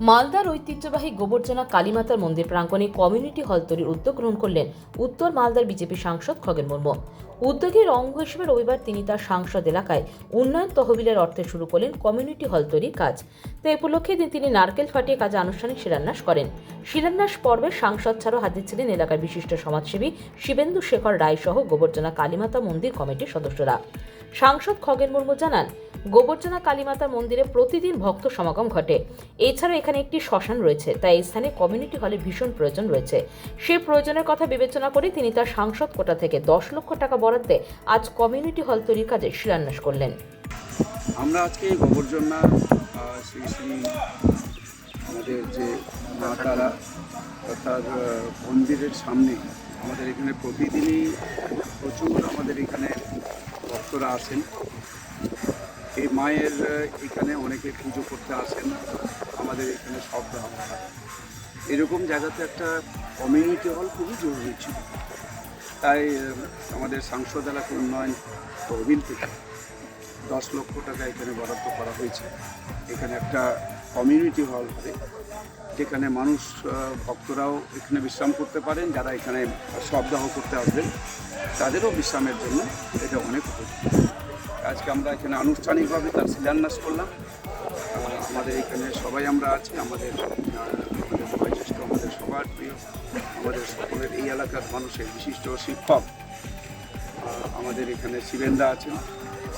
মালদার ঐতিহ্যবাহী গোবর্জনা কালীমাতার মন্দির প্রাঙ্গণে কমিউনিটি হল তৈরির উদ্যোগ গ্রহণ করলেন উত্তর মালদার বিজেপি সাংসদ খগেন মুর্মু। উদ্যোগের অঙ্গ হিসেবে রবিবার তিনি তার সাংসদ এলাকায় উন্নয়ন তহবিলের অর্থে শুরু করলেন কমিউনিটি হল তৈরির কাজ। তো এই উপলক্ষে তিনি নারকেল ফাটিয়ে কাজে আনুষ্ঠানিক শিলান্যাস করেন। শিলান্যাস পর্বে সাংসদ ছাড়াও হাজির ছিলেন এলাকার বিশিষ্ট সমাজসেবী শিবেন্দু শেখর রায় সহ গোবর্জনা কালীমাতা মন্দির কমিটির সদস্যরা। সাংসদ খগেন মুর্মু জানান, গোবর্জনা কালীমাতার মন্দিরে প্রতিদিন ভক্ত সমাগম ঘটে। এছাড়াও এখানে একটি শ্মশান রয়েছে, তাই এই স্থানে কমিউনিটি হলের ভীষণ প্রয়োজন রয়েছে। সেই প্রয়োজনের কথা বিবেচনা করে তিনি তার সাংসদ কোটা থেকে 10 লক্ষ টাকা বরাদ্দে আজ কমিউনিটি হল তৈরির কাজে শিলান্যাস করলেন। আমরা আজকে গোবর্জনা শ্রী শ্রী আমাদের যে মা তারা তার মন্দিরের সামনে আমাদের এখানে প্রতিদিনই প্রচুর আমাদের এখানে ভক্তরা আসেন। এই মায়ের এখানে অনেকে পুজো করতে আসেন, আমাদের এখানে সব এরকম জায়গাতে একটা কমিউনিটি হল খুবই জরুরি ছিল। তাই আমাদের সাংসদ এলাকা উন্নয়ন তহবিল থেকে 10 লক্ষ টাকা এখানে বরাদ্দ করা হয়েছে। এখানে একটা কমিউনিটি হল হবে, যেখানে মানুষ ভক্তরাও এখানে বিশ্রাম করতে পারেন, যারা এখানে সপ্তাহ করতে আসবেন তাদেরও বিশ্রামের জন্য এটা অনেক উপযুক্ত। আজকে আমরা এখানে আনুষ্ঠানিকভাবে তার শিলান্যাস করলাম। আমাদের এখানে সবাই আমরা আছি, আমাদের বয়োজ্যেষ্ঠ, আমাদের সবার প্রিয়, আমাদের সকলের এই এলাকার মানুষের বিশিষ্ট শিক্ষক আমাদের এখানে শিবেন্দা আছেন,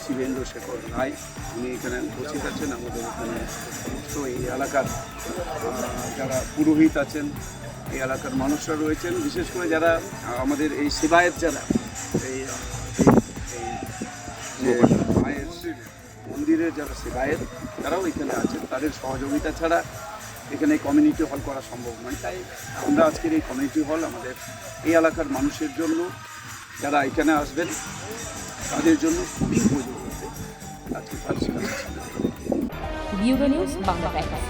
শিবেন্দু শেখর রায়, উনি এখানে উপস্থিত আছেন। আমাদের এখানে সমস্ত এই এলাকার যারা পুরোহিত আছেন, এই এলাকার মানুষরা রয়েছেন, বিশেষ করে যারা আমাদের এই সেবায়েত, যারা এই মায়ের মন্দিরের যারা সেবায়েত, তারাও এখানে আছেন। তাদের সহযোগিতা ছাড়া এখানে কমিউনিটি হল করা সম্ভব নয়। তাই আমরা আজকের এই কমিউনিটি হল আমাদের এই এলাকার মানুষের জন্য, যারা এখানে আসবেন তাদের জন্য খুবই উপযোগী হবে। আজকে ব্যুরো নিউজ বাংলা টাইমস।